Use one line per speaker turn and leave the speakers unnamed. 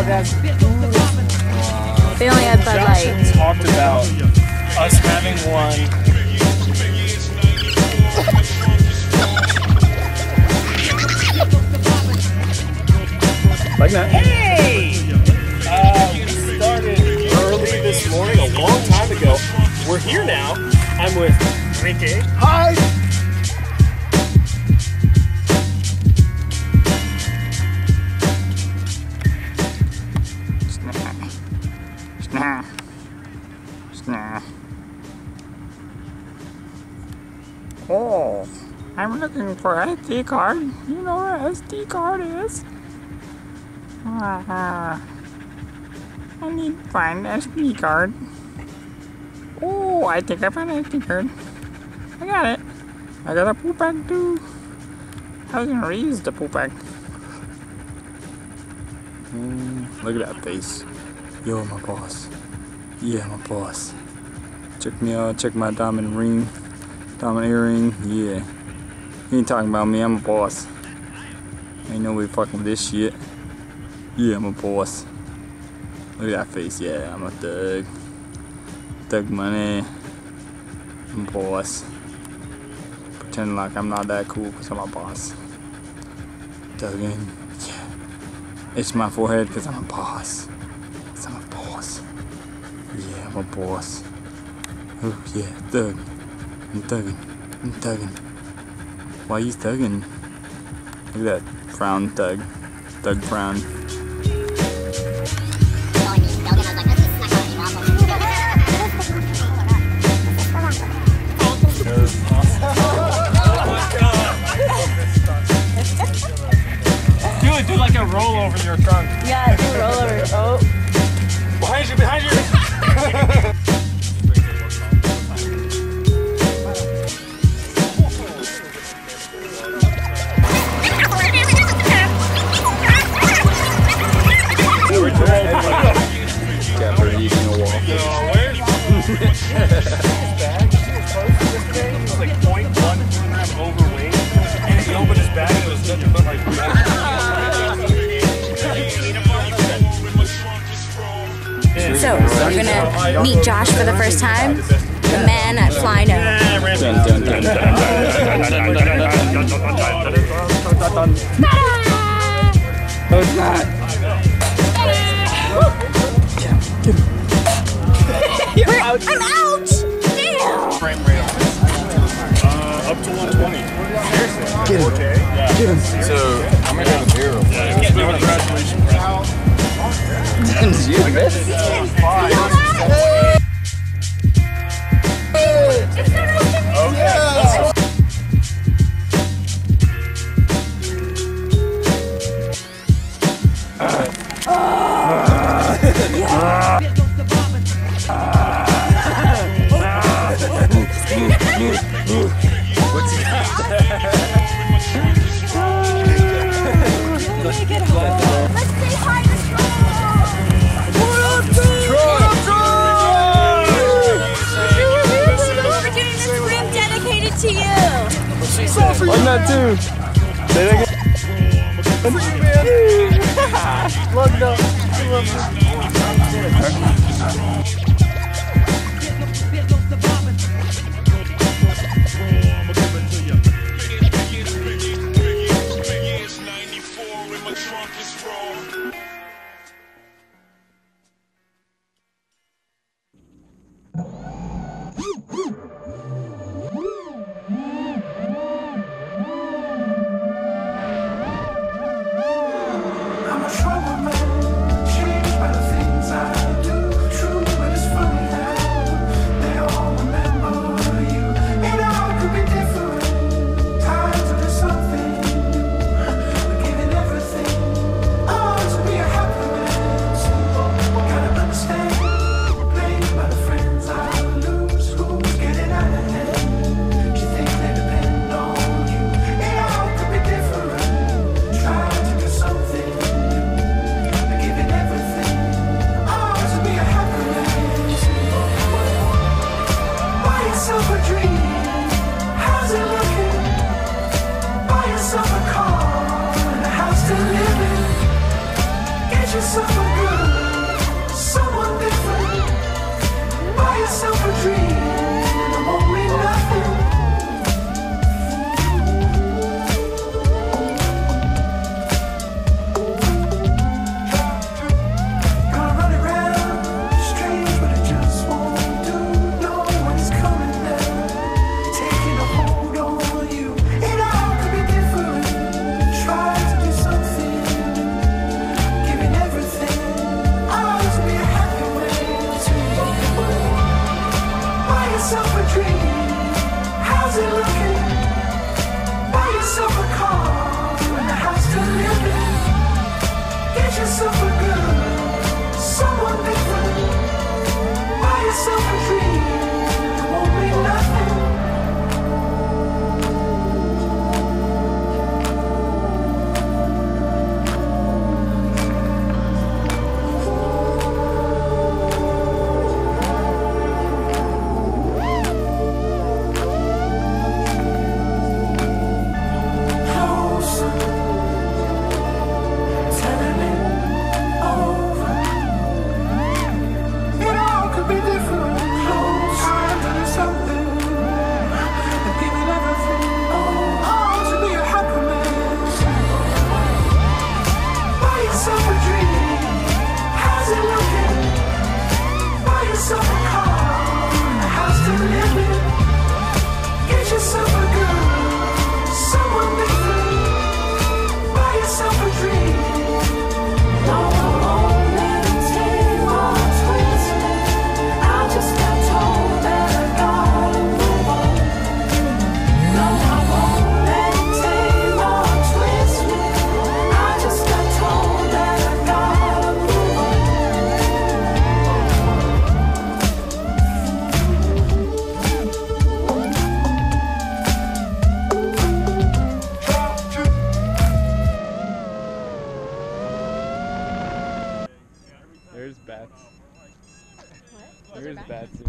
that's.
They only had Bud Light.
Josh talked about us having one. Like that. Hey! We started early this morning, a long time ago. We're here now. I'm with Ricky. Hi!
Oh, I'm looking for an SD card. You know what an SD card is? I need to find an SD card. Oh, I think I found an SD card. I got it. I got a poop bag too. I was gonna reuse the poop bag. Look at that face. Yo, my boss. Yeah, my boss. Check me out. Check my diamond ring. Diamond earring. Yeah. You ain't talking about me. I'm a boss. Ain't nobody fucking with this shit. Yeah, I'm a boss. Look at that face. Yeah, I'm a thug. Thug money. I'm a boss. Pretend like I'm not that cool because I'm a boss. Thuggin'. Yeah. Itch my forehead because I'm a boss. Because I'm a boss. Yeah, I'm a boss. Oh, yeah, thug. I'm thuggin'. I'm thuggin'. Why you thuggin'? Look at that frown thug. Thug frown.
Do like a roll over your trunk.
Yeah, do a roll over. Oh.
Behind you,
Kapper eating a wall.
where's his bag? He was like 0.1 kilogram overweight, and he opened his bag and it was nothing but like.
So, we're gonna meet Josh for the first time. The man at Fly No.
No, it's not.
I'm out! Damn!
Frame rate on this. Up to 120. Seriously?
Get him.
Okay. Yeah.
Get him.
So, I'm gonna have a zero.
Yeah, congratulations.
Did you miss? I'm not too. Say that again. Look up.
I'm a troubled man, changed by the things I do. True, but it's
bad for